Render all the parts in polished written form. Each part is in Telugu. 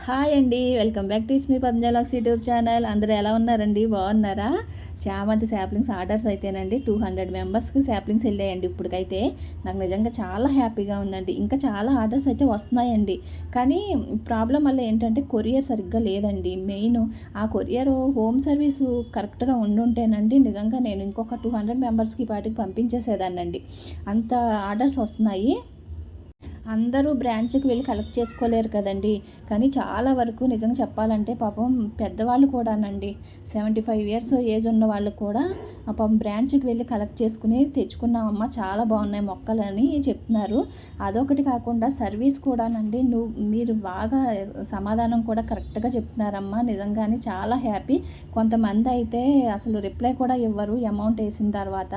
హాయ్ అండి, వెల్కమ్ బ్యాక్ టు మీ పద్మజాలాక్స్ యూట్యూబ్ ఛానల్. అందరూ ఎలా ఉన్నారండి? బాగున్నారా? చామంతి శాప్లింగ్స్ ఆర్డర్స్ అయితేనండి 200 మెంబర్స్కి శాప్లింగ్స్ వెళ్ళాయండి. ఇప్పటికైతే నాకు నిజంగా చాలా హ్యాపీగా ఉందండి. ఇంకా చాలా ఆర్డర్స్ అయితే వస్తున్నాయండి. కానీ ప్రాబ్లం వల్ల ఏంటంటే కొరియర్ సరిగ్గా లేదండి. మెయిన్ ఆ కొరియర్ హోమ్ సర్వీసు కరెక్ట్గా ఉండుంటేనండి నిజంగా నేను ఇంకొక 200 మెంబర్స్కి పాటికి పంపించేసేదాన్నండి. అంత ఆర్డర్స్ వస్తున్నాయి. అందరూ బ్రాంచ్‌కి వెళ్ళి కలెక్ట్ చేసుకోలేరు కదండీ! కానీ చాలా వరకు నిజంగా చెప్పాలంటే పాపం పెద్దవాళ్ళు కూడానండి 75 ఇయర్స్ ఏజ్ ఉన్న వాళ్ళు కూడా పాపం బ్రాంచ్‌కి వెళ్ళి కలెక్ట్ చేసుకుని తెచ్చుకున్నామమ్మా, చాలా బాగున్నాయి మొక్కలని చెప్తున్నారు. అదొకటి కాకుండా సర్వీస్ కూడానండి మీరు బాగా సమాధానం కూడా కరెక్ట్‌గా చెప్తున్నారమ్మా, నిజంగానే చాలా హ్యాపీ. కొంతమంది అయితే అసలు రిప్లై కూడా ఇవ్వరు అమౌంట్ వేసిన తర్వాత.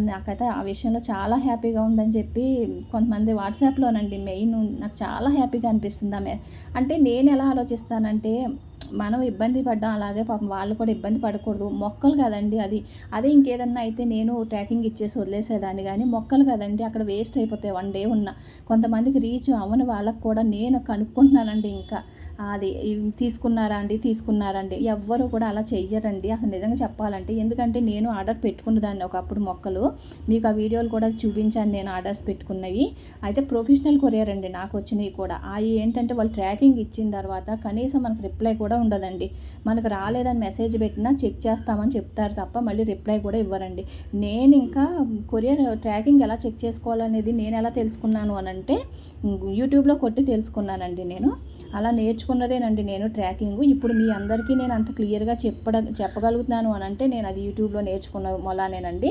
నాకైతే ఆ విషయంలో చాలా హ్యాపీగా ఉందని చెప్పి కొంతమంది వాట్సాప్‌లోనండి మెయిన్ నాకు చాలా హ్యాపీగా అనిపిస్తుంది ఆమె. అంటే నేను ఎలా ఆలోచిస్తానంటే మనం ఇబ్బంది పడ్డాం, అలాగే పాపం వాళ్ళు కూడా ఇబ్బంది పడకూడదు. మొక్కలు కదండి అది. అదే ఇంకేదన్నా అయితే నేను ట్రాకింగ్ ఇచ్చేసి వదిలేసేదాన్ని, కానీ మొక్కలు కదండి అక్కడ వేస్ట్ అయిపోతాయి వన్ డే ఉన్న. కొంతమందికి రీచ్ అవ్వని వాళ్ళకి కూడా నేను కనుక్కుంటున్నానండి. ఇంకా అది తీసుకున్నారా అండి ఎవ్వరు కూడా అలా చెయ్యరండి అసలు నిజంగా చెప్పాలంటే. ఎందుకంటే నేను ఆర్డర్ పెట్టుకున్నదాన్ని ఒకప్పుడు మొక్కలు, మీకు ఆ వీడియోలు కూడా చూపించాను నేను ఆర్డర్స్ పెట్టుకున్నవి. అయితే ప్రొఫెషనల్ కొరియర్ అండి నాకు వచ్చినవి కూడా. అవి ఏంటంటే వాళ్ళు ట్రాకింగ్ ఇచ్చిన తర్వాత కనీసం మనకు రిప్లై కూడా ఉండదండి. మనకు రాలేదని మెసేజ్ పెట్టినా చెక్ చేస్తామని చెప్తారు తప్ప మళ్ళీ రిప్లై కూడా ఇవ్వరండి. నేను ఇంకా కొరియర్ ట్రాకింగ్ ఎలా చెక్ చేసుకోవాలనేది నేను ఎలా తెలుసుకున్నాను అనంటే యూట్యూబ్లో కొట్టి తెలుసుకున్నానండి నేను. అలా నేర్చుకున్నదేనండి నేను ట్రాకింగు. ఇప్పుడు మీ అందరికీ నేను అంత క్లియర్గా చెప్పగలుగుతున్నాను అనంటే నేను అది యూట్యూబ్లో నేర్చుకున్న మొలానేనండి.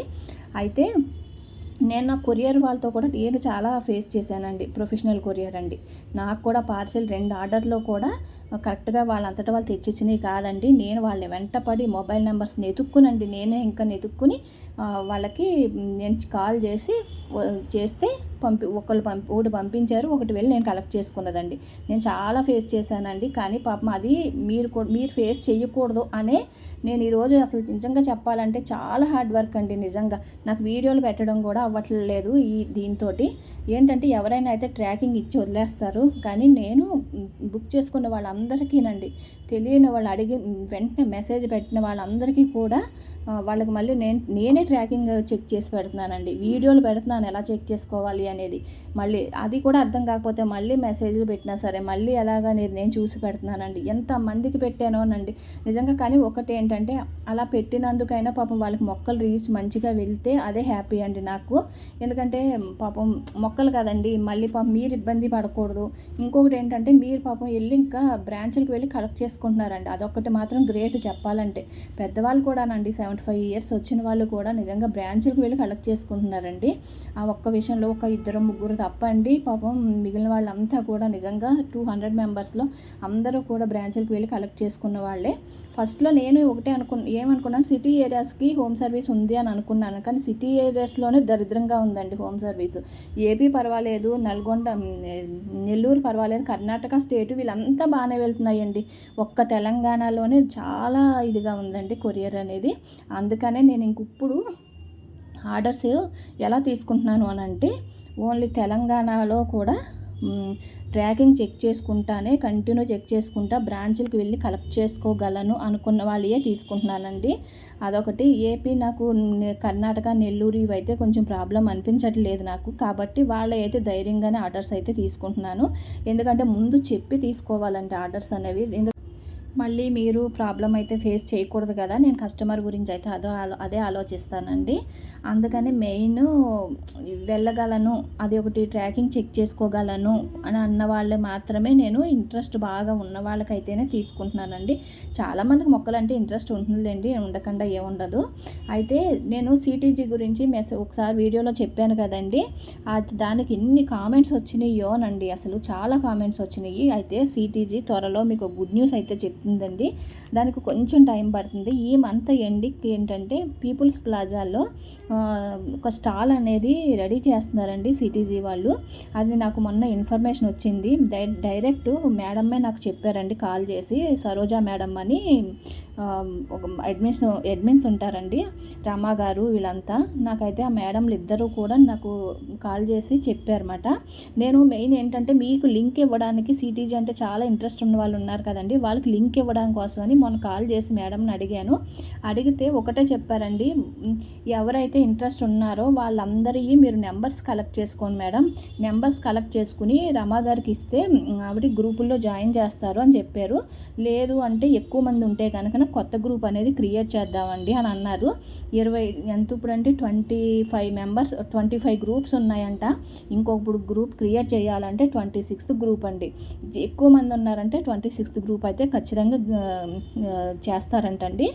అయితే నేను నా కొరియర్ వాళ్ళతో కూడా నేను చాలా ఫేస్ చేశానండి. ప్రొఫెషనల్ కొరియర్ అండి. నాకు కూడా పార్సెల్ 2 ఆర్డర్‌లో కూడా కరెక్ట్‌గా వాళ్ళంతట వాళ్ళు తెచ్చిచ్చినవి కాదండి. నేను వాళ్ళని వెంటపడి మొబైల్ నెంబర్స్‌ని ఎతుక్కునండి, నేనే ఇంకా వెతుక్కుని వాళ్ళకి నేను కాల్ చేస్తే ఒకటి పంపించారు, ఒకటి వెళ్ళి నేను కలెక్ట్ చేసుకున్నదండి. నేను చాలా ఫేస్ చేశానండి. కానీ పాపం అది మీరు ఫేస్ చేయకూడదు అనే నేను ఈరోజు అసలు నిజంగా చెప్పాలంటే చాలా హార్డ్ వర్క్ అండి నిజంగా. నాకు వీడియోలు పెట్టడం కూడా అవ్వట్లేదు దీంతోటి. ఏంటంటే ఎవరైనా అయితే ట్రాకింగ్ ఇచ్చి వదిలేస్తారు, కానీ నేను బుక్ చేసుకున్న వాళ్ళందరికీనండి, తెలియని వాళ్ళు అడిగి వెంటనే మెసేజ్ పెట్టిన వాళ్ళందరికీ కూడా వాళ్ళకి మళ్ళీ నేనే ట్రాకింగ్ చెక్ చేసి పెడుతున్నానండి. వీడియోలు పెడుతున్నాను ఎలా చెక్ చేసుకోవాలి అనేది. మళ్ళీ అది కూడా అర్థం కాకపోతే మళ్ళీ మెసేజ్లు పెట్టినా సరే మళ్ళీ ఎలాగనేది నేను చూసి పెడుతున్నానండి. ఎంతమందికి పెట్టానోనండి నిజంగా. కానీ ఒకటి ఏంటంటే అలా పెట్టినందుకైనా పాపం వాళ్ళకి మొక్కలు రీచ్ మంచిగా వెళ్తే అదే హ్యాపీ అండి నాకు. ఎందుకంటే పాపం మొక్కలు కదండి, మళ్ళీ పాపం మీరు ఇబ్బంది పడకూడదు. ఇంకొకటి ఏంటంటే మీరు పాపం వెళ్ళి ఇంకా బ్రాంచ్లకు వెళ్ళి కలెక్ట్ చేసుకుంటున్నారండి. అదొక్కటి మాత్రం గ్రేట్ చెప్పాలంటే. పెద్దవాళ్ళు కూడానండి 75 ఇయర్స్ వచ్చిన వాళ్ళు కూడా నిజంగా బ్రాంచ్లకు వెళ్ళి కలెక్ట్ చేసుకుంటున్నారండి. ఆ ఒక్క విషయంలో ఒక 2-3 తప్ప అండి, పాపం మిగిలిన వాళ్ళంతా కూడా నిజంగా 200 మెంబర్స్లో అందరూ కూడా బ్రాంచ్లకు వెళ్ళి కలెక్ట్ చేసుకున్న వాళ్ళే. ఫస్ట్లో నేను ఒకటే ఏమనుకున్నాను, సిటీ ఏరియాస్కి హోమ్ సర్వీస్ ఉంది అని అనుకున్నాను. కానీ సిటీ ఏరియాస్లోనే దరిద్రంగా ఉందండి హోమ్ సర్వీస్. ఏపీ పర్వాలేదు, నెల్లూరు పర్వాలేదు, కర్ణాటక స్టేటు వీళ్ళంతా బాగానే వెళ్తున్నాయండి. ఒక్క తెలంగాణలోనే చాలా ఇదిగా ఉందండి కొరియర్ అనేది. అందుకనే నేను ఇప్పుడు ఆర్డర్స్ ఎలా తీసుకుంటున్నాను అనంటే ఓన్లీ తెలంగాణలో కూడా ట్రాకింగ్ చెక్ చేసుకుంటానే కంటిన్యూ చెక్ చేసుకుంటా బ్రాంచ్లకు వెళ్ళి కలెక్ట్ చేసుకోగలను అనుకున్న వాళ్ళే తీసుకుంటున్నానండి. అదొకటి. ఏపీ నాకు కర్ణాటక, నెల్లూరు ఇవైతే కొంచెం ప్రాబ్లం అనిపించట్లేదు నాకు. కాబట్టి వాళ్ళైతే ధైర్యంగానే ఆర్డర్స్ అయితే తీసుకుంటున్నాను. ఎందుకంటే ముందు చెప్పి తీసుకోవాలంటే ఆర్డర్స్ అనేవి. మళ్ళీ మీరు ప్రాబ్లం అయితే ఫేస్ చేయకూడదు కదా. నేను కస్టమర్ గురించి అయితే అదే ఆలోచిస్తానండి. అందుకని మెయిన్ వెళ్ళగలను, అది ఒకటి ట్రాకింగ్ చెక్ చేసుకోగలను అని అన్న వాళ్ళు మాత్రమే నేను ఇంట్రెస్ట్ బాగా ఉన్న వాళ్ళకైతేనే తీసుకుంటున్నానండి. చాలామందికి మొక్కలు అంటే ఇంట్రెస్ట్ ఉంటుందండి, ఉండకుండా ఏముండదు. అయితే నేను సిటీజీ గురించి ఒకసారి వీడియోలో చెప్పాను కదండి, దానికి ఎన్ని కామెంట్స్ వచ్చినాయోనండి, అసలు చాలా కామెంట్స్ వచ్చినాయి. అయితే సిటీజీ త్వరలో మీకు గుడ్ న్యూస్ అయితే చెప్తున్నాను. అవుతుందండి. దానికి కొంచెం టైం పడుతుంది. ఈ మంత్ ఎండింగ్‌కి ఏంటంటే పీపుల్స్ ప్లాజాలో ఒక స్టాల్ అనేది రెడీ చేస్తున్నారండి సిటీజీ వాళ్ళు. అది నాకు మొన్న ఇన్ఫర్మేషన్ వచ్చింది. డైరెక్ట్ మేడమే నాకు చెప్పారండి కాల్ చేసి, సరోజా మేడం అని ఒక అడ్మిన్స్ ఉంటారండి, రమా గారు వీళ్ళంతా. నాకైతే ఆ మేడంలు ఇద్దరు కూడా నాకు కాల్ చేసి చెప్పారన్నమాట. నేను మెయిన్ ఏంటంటే మీకు లింక్ ఇవ్వడానికి, సిటీజీ అంటే చాలా ఇంట్రెస్ట్ ఉన్న వాళ్ళు ఉన్నారు కదండి, వాళ్ళకి లింక్ ఇవ్వడం కోసమని మొన్న కాల్ చేసి మేడంని అడిగాను. అడిగితే ఒకటే చెప్పారండి, ఎవరైతే ఇంట్రెస్ట్ ఉన్నారో వాళ్ళందరివి మీరు నెంబర్స్ కలెక్ట్ చేసుకోండి మేడం, నెంబర్స్ కలెక్ట్ చేసుకుని రమా గారికి ఇస్తే ఆవిడ గ్రూపుల్లో జాయిన్ చేస్తారు అని చెప్పారు. లేదు అంటే ఎక్కువ మంది ఉంటే కనుక కొత్త గ్రూప్ అనేది క్రియేట్ చేద్దామండి అని అన్నారు. ఎంత ఇప్పుడంటే 25 మెంబర్స్, 25 గ్రూప్స్ ఉన్నాయంట. ఇంకొకప్పుడు గ్రూప్ క్రియేట్ చేయాలంటే 26th గ్రూప్ అండి. ఎక్కువ మంది ఉన్నారంటే 26th గ్రూప్ అయితే ఖచ్చితంగా చేస్తారంటండి.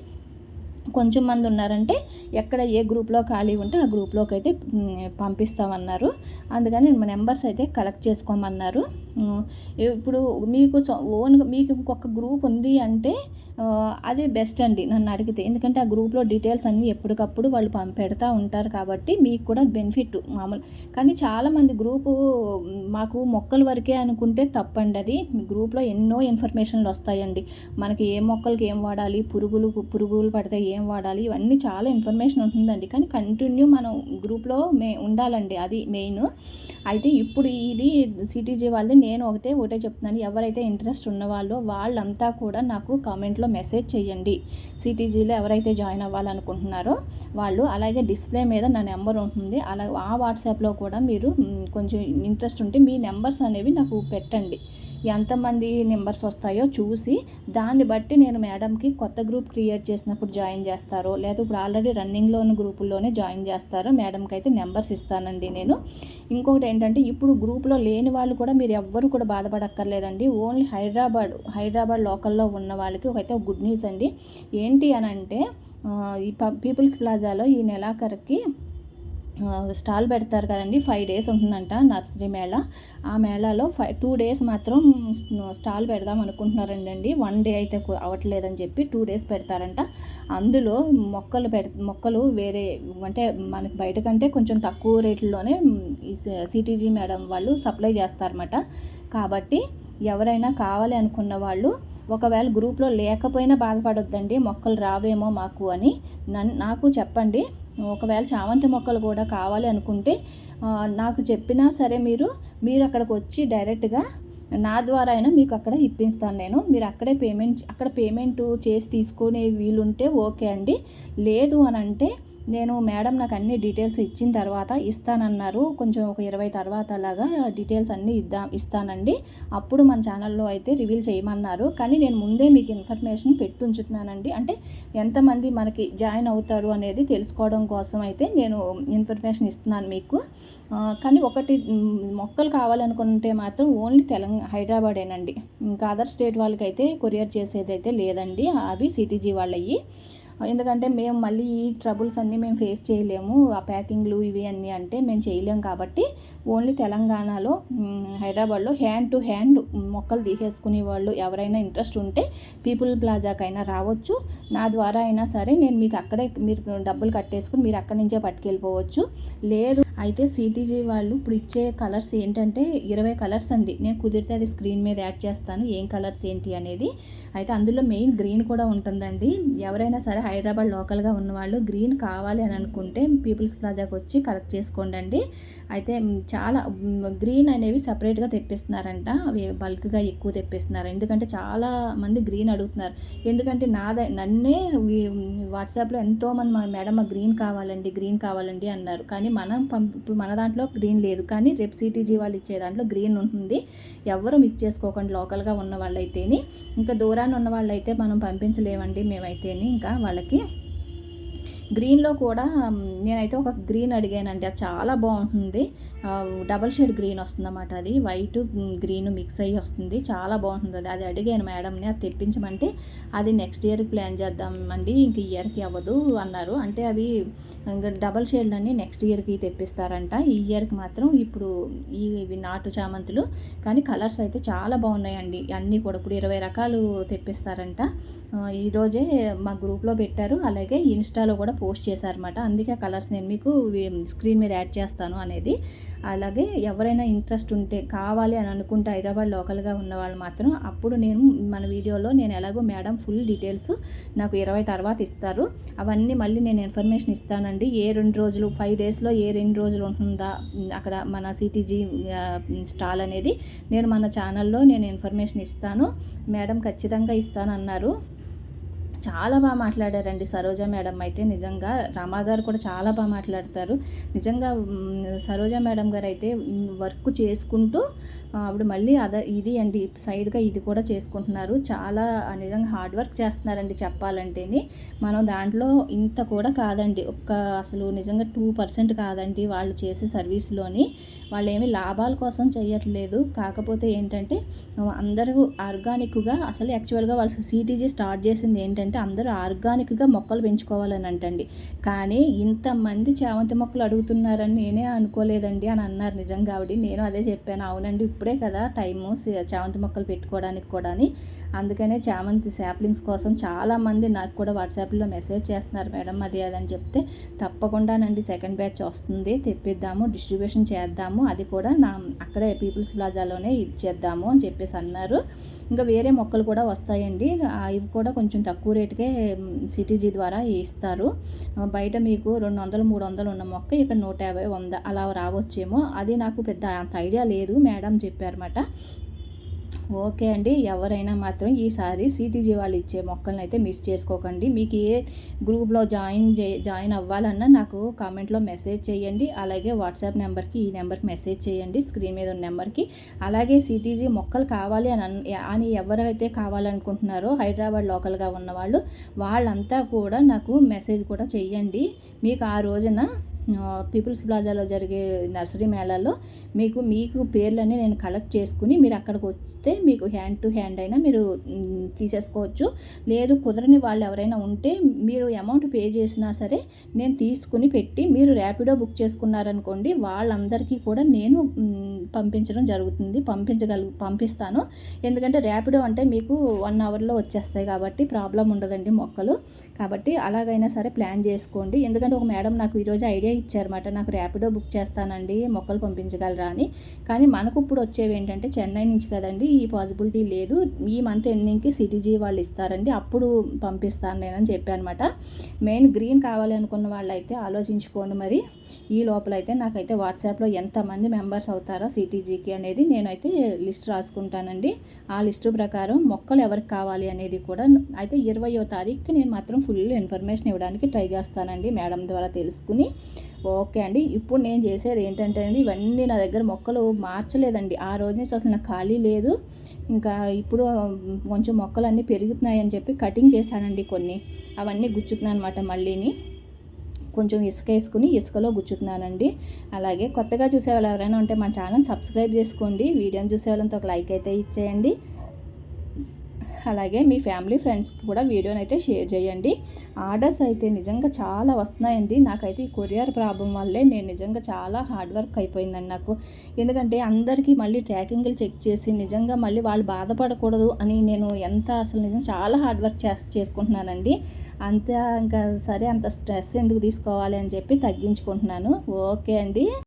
కొంచెం మంది ఉన్నారంటే ఎక్కడ ఏ గ్రూప్లో ఖాళీ ఉంటే ఆ గ్రూప్లోకి అయితే పంపిస్తామన్నారు. అందుకని నెంబర్స్ అయితే కలెక్ట్ చేసుకోమన్నారు. ఇప్పుడు మీకు ఓన్గా మీకు ఇంకొక గ్రూప్ ఉంది అంటే అది బెస్ట్ అండి నన్ను అడిగితే. ఎందుకంటే ఆ గ్రూప్లో డీటెయిల్స్ అన్నీ ఎప్పటికప్పుడు వాళ్ళు పెడతా ఉంటారు కాబట్టి మీకు కూడా బెనిఫిట్ మామూలు. కానీ చాలామంది గ్రూపు మాకు మొక్కల వరకే అనుకుంటే తప్పండి. అది గ్రూప్లో ఎన్నో ఇన్ఫర్మేషన్లు వస్తాయండి. మనకి ఏ మొక్కలకి ఏం వాడాలి, పురుగులు పడితే ఏం వాడాలి, ఇవన్నీ చాలా ఇన్ఫర్మేషన్ ఉంటుందండి. కానీ కంటిన్యూ మనం గ్రూప్లో ఉండాలండి, అది మెయిన్. అయితే ఇప్పుడు ఇది సిటీజీ వాళ్ళది. నేను ఒకటే చెప్తున్నాను, ఎవరైతే ఇంట్రెస్ట్ ఉన్నవాళ్ళో వాళ్ళంతా కూడా నాకు కామెంట్లో మెసేజ్ చేయండి. సిటీజీలో ఎవరైతే జాయిన్ అవ్వాలనుకుంటున్నారో వాళ్ళు. అలాగే డిస్ప్లే మీద నా నెంబర్ ఉంటుంది, అలా ఆ వాట్సాప్లో కూడా మీరు కొంచెం ఇంట్రెస్ట్ ఉంటే మీ నెంబర్స్ అనేవి నాకు పెట్టండి. ఎంతమంది నెంబర్స్ వస్తాయో చూసి దాన్ని బట్టి నేను మేడంకి కొత్త గ్రూప్ క్రియేట్ చేసినప్పుడు జాయిన్ చేస్తారో, లేదా ఇప్పుడు ఆల్రెడీ రన్నింగ్లో ఉన్న గ్రూపుల్లోనే జాయిన్ చేస్తారో మేడంకి అయితే నెంబర్స్ ఇస్తానండి నేను. ఇంకొకటి ఏంటంటే ఇప్పుడు గ్రూప్లో లేని వాళ్ళు కూడా మీరు ఎవ్వరు కూడా బాధపడక్కర్లేదండి. ఓన్లీ హైదరాబాద్ లోకల్లో ఉన్న వాళ్ళకి అయితే ఒక గుడ్ న్యూస్ అండి. ఏంటి అని అంటే ఈ పీపుల్స్ ప్లాజాలో ఈ నెలాఖరుకి స్టాల్ పెడతారు కదండి. 5 days ఉంటుందంట నర్సరీ మేళా. ఆ మేళాలో 2 days మాత్రం స్టాల్ పెడదాం అనుకుంటున్నారండి. 1 day అయితే అవ్వట్లేదని చెప్పి 2 days పెడతారంట. అందులో మొక్కలు వేరే అంటే మనకి బయట కంటే కొంచెం తక్కువ రేట్లలోనే ఈ సిటీజీ మేడం వాళ్ళు సప్లై చేస్తారన్నమాట. కాబట్టి ఎవరైనా కావాలి అనుకున్న వాళ్ళు ఒకవేళ గ్రూప్లో లేకపోయినా బాధపడొద్దండి, మొక్కలు రావేమో మాకు అని నాకు చెప్పండి. ఒకవేళ చామంతి మొక్కలు కూడా కావాలి అనుకుంటే నాకు చెప్పినా సరే మీరు అక్కడికి వచ్చి డైరెక్ట్గా నా ద్వారా అయినా మీకు అక్కడ ఇప్పిస్తాను నేను. మీరు అక్కడ పేమెంట్ చేసి తీసుకునే వీలుంటే ఓకే అండి. లేదు అని అంటే నేను మేడం నాకు అన్ని డీటెయిల్స్ ఇచ్చిన తర్వాత ఇస్తానన్నారు. కొంచెం ఒక 20 తర్వాత అలాగా డీటెయిల్స్ అన్నీ ఇస్తానండి. అప్పుడు మన ఛానల్లో అయితే రివీల్ చేయమన్నారు. కానీ నేను ముందే మీకు ఇన్ఫర్మేషన్ పెట్టి ఉంచుతున్నానండి. అంటే ఎంతమంది మనకి జాయిన్ అవుతారు అనేది తెలుసుకోవడం కోసం అయితే నేను ఇన్ఫర్మేషన్ ఇస్తున్నాను మీకు. కానీ ఒకటి మొక్కలు కావాలనుకుంటే మాత్రం ఓన్లీ హైదరాబాదేనండి. ఇంకా అదర్ స్టేట్ వాళ్ళకైతే కొరియర్ చేసేది అయితే లేదండి, అవి సిటీజీ వాళ్ళవి. ఎందుకంటే మేము మళ్ళీ ఈ ట్రబుల్స్ అన్నీ మేము ఫేస్ చేయలేము, ఆ ప్యాకింగ్లు ఇవి అన్నీ అంటే మేము చేయలేము. కాబట్టి ఓన్లీ తెలంగాణలో హైదరాబాద్లో హ్యాండ్ టు హ్యాండ్ మొక్కలు తీసేసుకునే వాళ్ళు ఎవరైనా ఇంట్రెస్ట్ ఉంటే పీపుల్ ప్లాజాకైనా రావచ్చు. నా ద్వారా అయినా సరే నేను మీకు అక్కడే మీరు డబ్బులు కట్టేసుకుని మీరు అక్కడి నుంచే పట్టుకెళ్ళిపోవచ్చు. లేదు అయితే సిటీజీ వాళ్ళు ఇప్పుడు ఇచ్చే కలర్స్ ఏంటంటే 20 కలర్స్ అండి. నేను కుదిరితే అది స్క్రీన్ మీద యాడ్ చేస్తాను ఏం కలర్స్ ఏంటి అనేది. అయితే అందులో మెయిన్ గ్రీన్ కూడా ఉంటుందండి. ఎవరైనా సరే హైదరాబాద్ లోకల్గా ఉన్నవాళ్ళు గ్రీన్ కావాలి అని అనుకుంటే పీపుల్స్ ప్లాజాకి వచ్చి కలెక్ట్ చేసుకోండి. అయితే చాలా గ్రీన్ అనేవి సపరేట్గా తెప్పిస్తున్నారంట, అవి బల్క్గా ఎక్కువ తెప్పిస్తున్నారు. ఎందుకంటే చాలా మంది గ్రీన్ అడుగుతున్నారు. ఎందుకంటే నన్నే వాట్సాప్లో ఎంతోమంది మేడం గ్రీన్ కావాలండి అన్నారు. కానీ ఇప్పుడు మన దాంట్లో గ్రీన్ లేదు, కానీ రేపు సిటీజీ వాళ్ళు ఇచ్చే దాంట్లో గ్రీన్ ఉంటుంది. ఎవరు మిస్ చేసుకోకండి లోకల్గా ఉన్న వాళ్ళైతేని. ఇంకా దూరాన్ని ఉన్న వాళ్ళైతే మనం పంపించలేమండి మేమైతేని ఇంకా వాళ్ళకి. గ్రీన్‌లో కూడా నేనైతే ఒక గ్రీన్ అడిగానండి. అది చాలా బావుంటుంది. డబుల్ షేడ్ గ్రీన్ వస్తుందన్నమాట అది. వైటు, గ్రీను మిక్స్ అయ్యి వస్తుంది. చాలా బావుంటుందది. అది అడిగాను మేడంని అది తెప్పించమంటే, అది నెక్స్ట్ ఇయర్‌కి ప్లాన్ చేద్దామండి. ఇంక ఈ ఇయర్‌కి అవ్వదు అన్నారు. అంటే అవి ఇంక డబుల్ షేడ్‌లన్నీ నెక్స్ట్ ఇయర్‌కి తెప్పిస్తారంట. ఈ ఇయర్‌కి మాత్రం ఇప్పుడు ఇవి నాటు చామంతులు. కానీ కలర్స్ అయితే చాలా బావున్నాయండి. అన్నీ కూడా ఇప్పుడు 20 రకాలు తెప్పిస్తారంట. ఈరోజే మా గ్రూప్‌లో పెట్టారు. అలాగే ఇన్‌స్టాలో కూడా పోస్ట్ చేశారన్నమాట. అందుకే ఆ కలర్స్ నేను మీకు స్క్రీన్ మీద యాడ్ చేస్తాను అనేది. అలాగే ఎవరైనా ఇంట్రెస్ట్ ఉంటే కావాలి అని అనుకుంటే హైదరాబాద్ లోకల్‌గా ఉన్నవాళ్ళు మాత్రం అప్పుడు నేను మన వీడియోలో నేను ఎలాగో మేడం ఫుల్ డీటెయిల్స్ నాకు 20 తర్వాత ఇస్తారు. అవన్నీ మళ్ళీ నేను ఇన్ఫర్మేషన్ ఇస్తానండి. ఏ 2 రోజులు 5 డేస్‌లో ఏ 2 రోజులు ఉంటుందా అక్కడ మన సిటీజీ స్టాల్ అనేది నేను మన ఛానల్‌లో నేను ఇన్ఫర్మేషన్ ఇస్తాను. మేడం ఖచ్చితంగా ఇస్తానన్నారు. చాలా బాగా మాట్లాడారండి సరోజ మేడం అయితే. నిజంగా రమా గారు కూడా చాలా బాగా మాట్లాడతారు. నిజంగా సరోజ మేడం గారు అయితే వర్క్ చేసుకుంటూ ఆవిడ మళ్ళీ ఇది అండి సైడ్‌గా ఇది కూడా చేసుకుంటున్నారు. చాలా నిజంగా హార్డ్ వర్క్ చేస్తున్నారండి చెప్పాలంటేని. మనం దాంట్లో ఇంత కూడా కాదండి. అసలు నిజంగా 2% కాదండి వాళ్ళు చేసే సర్వీస్‌లోని. వాళ్ళేమి లాభాల కోసం చేయట్లేదు. కాకపోతే ఏంటంటే అందరూ ఆర్గానిక్‌గా అసలు యాక్చువల్‌గా వాళ్ళు సిటీజీ స్టార్ట్ చేసింది ఏంటంటే అందరూ ఆర్గానిక్‌గా మొక్కలు పెంచుకోవాలని అంటండి. కానీ ఇంతమంది చామంతి మొక్కలు అడుగుతున్నారని నేనే అనుకోలేదండి అని అన్నారు నిజంగా ఆవిడ. నేను అదే చెప్పాను. అవునండి ఇప్పుడే కదా టైము చామంతి మొక్కలు పెట్టుకోవడానికి కూడాని. అందుకనే చామంతి శాప్లింగ్స్ కోసం చాలామంది నాకు కూడా వాట్సాప్లో మెసేజ్ చేస్తున్నారు మేడం అది అదని చెప్తే తప్పకుండానండి సెకండ్ బ్యాచ్ వస్తుంది తెప్పిద్దాము డిస్ట్రిబ్యూషన్ చేద్దాము అది కూడా అక్కడే పీపుల్స్ ప్లాజాలోనే ఇచ్చేద్దాము అని చెప్పేసి అన్నారు. ఇంకా వేరే మొక్కలు కూడా వస్తాయండి. ఇవి కూడా కొంచెం తక్కువ రేటుకే సిటీజీ ద్వారా ఇస్తారు. బయట మీకు 200, 300 ఉన్న మొక్క ఇక్కడ 150, 100 అలా రావచ్చేమో. అది నాకు పెద్ద అంత ఐడియా లేదు. మేడం చెప్పారన్నమాట. ఓకే అండి. ఎవరైనా మాత్రం ఈసారి సిటీజీ వాళ్ళు ఇచ్చే మొక్కలను అయితే మిస్ చేసుకోకండి. మీకు ఏ గ్రూప్లో జాయిన్ అవ్వాలన్నా నాకు కామెంట్లో మెసేజ్ చేయండి. అలాగే వాట్సాప్ నెంబర్కి ఈ నెంబర్కి మెసేజ్ చేయండి స్క్రీన్ మీద ఉన్న నెంబర్కి. అలాగే సిటీజీ మొక్కలు కావాలి అని ఎవరైతే కావాలనుకుంటున్నారో హైదరాబాద్ లోకల్గా ఉన్నవాళ్ళు వాళ్ళంతా కూడా నాకు మెసేజ్ కూడా చేయండి. మీకు ఆ రోజున పీపుల్స్ ప్లాజాలో జరిగే నర్సరీ మేళాల్లో మీకు పేర్లన్నీ నేను కలెక్ట్ చేసుకుని మీరు అక్కడికి వస్తే మీకు హ్యాండ్ టు హ్యాండ్ అయినా మీరు తీసేసుకోవచ్చు. లేదు కుదరని వాళ్ళు ఎవరైనా ఉంటే మీరు అమౌంట్ పే చేసినా సరే నేను తీసుకుని పెట్టి మీరు ర్యాపిడో బుక్ చేసుకున్నారనుకోండి వాళ్ళందరికీ కూడా నేను పంపించడం జరుగుతుంది. పంపిస్తాను. ఎందుకంటే ర్యాపిడో అంటే మీకు 1 అవర్లో వచ్చేస్తాయి కాబట్టి ప్రాబ్లం ఉండదండి మొక్కలు. కాబట్టి అలాగైనా సరే ప్లాన్ చేసుకోండి. ఎందుకంటే ఒక మేడం నాకు ఈరోజు ఐడియా ఇచ్చారన్నమాట. నాకు ర్యాపిడో బుక్ చేస్తానండి మొక్కలు పంపించగలరా అని. కానీ మనకు ఇప్పుడు వచ్చేవి ఏంటంటే చెన్నై నుంచి కదండి ఈ పాసిబిలిటీ లేదు. ఈ మంత్ ఎండింగ్కి సిటీజీ వాళ్ళు ఇస్తారండి అప్పుడు పంపిస్తాను నేనని చెప్పానమాట. మెయిన్ గ్రీన్ కావాలి అనుకున్న వాళ్ళు అయితే ఆలోచించుకోండి మరి. ఈ లోపలైతే నాకైతే వాట్సాప్లో ఎంతమంది మెంబర్స్ అవుతారో సిటీజీకి అనేది నేనైతే లిస్ట్ రాసుకుంటానండి. ఆ లిస్టు ప్రకారం మొక్కలు ఎవరికి కావాలి అనేది కూడా అయితే 20వ తారీఖుకి నేను మాత్రం ఫుల్ ఇన్ఫర్మేషన్ ఇవ్వడానికి ట్రై చేస్తానండి మేడం ద్వారా తెలుసుకుని. ఓకే అండి. ఇప్పుడు నేను చేసేది ఏంటంటే అండి ఇవన్నీ నా దగ్గర మొక్కలు మార్చలేదండి. ఆ రోజు నుంచి అసలు నాకు ఖాళీ లేదు. ఇంకా ఇప్పుడు కొంచెం మొక్కలన్నీ పెరుగుతున్నాయని చెప్పి కటింగ్ చేశానండి కొన్ని. అవన్నీ గుచ్చుతున్నాను అనమాట మళ్ళీని. కొంచెం ఇసుక వేసుకుని ఇసుకలో గుచ్చుతున్నానండి. అలాగే కొత్తగా చూసేవాళ్ళు ఎవరైనా ఉంటే మా ఛానల్ సబ్స్క్రైబ్ చేసుకోండి. వీడియోని చూసేవాళ్ళంతా ఒక లైక్ అయితే ఇచ్చేయండి. అలాగే మీ ఫ్యామిలీ ఫ్రెండ్స్కి కూడా వీడియోని అయితే షేర్ చేయండి. ఆర్డర్స్ అయితే నిజంగా చాలా వస్తున్నాయండి. నాకైతే ఈ కొరియర్ ప్రాబ్లం వల్లే నేను నిజంగా చాలా హార్డ్ వర్క్ అయిపోయిందండి నాకు. ఎందుకంటే అందరికీ మళ్ళీ ట్రాకింగ్లు చెక్ చేసి నిజంగా మళ్ళీ వాళ్ళు బాధపడకూడదు అని నేను అసలు నిజంగా చాలా హార్డ్ వర్క్ చేసుకుంటున్నానండి. ఇంకా సరే అంత స్ట్రెస్ ఎందుకు తీసుకోవాలి అని చెప్పి తగ్గించుకుంటున్నాను. ఓకే అండి.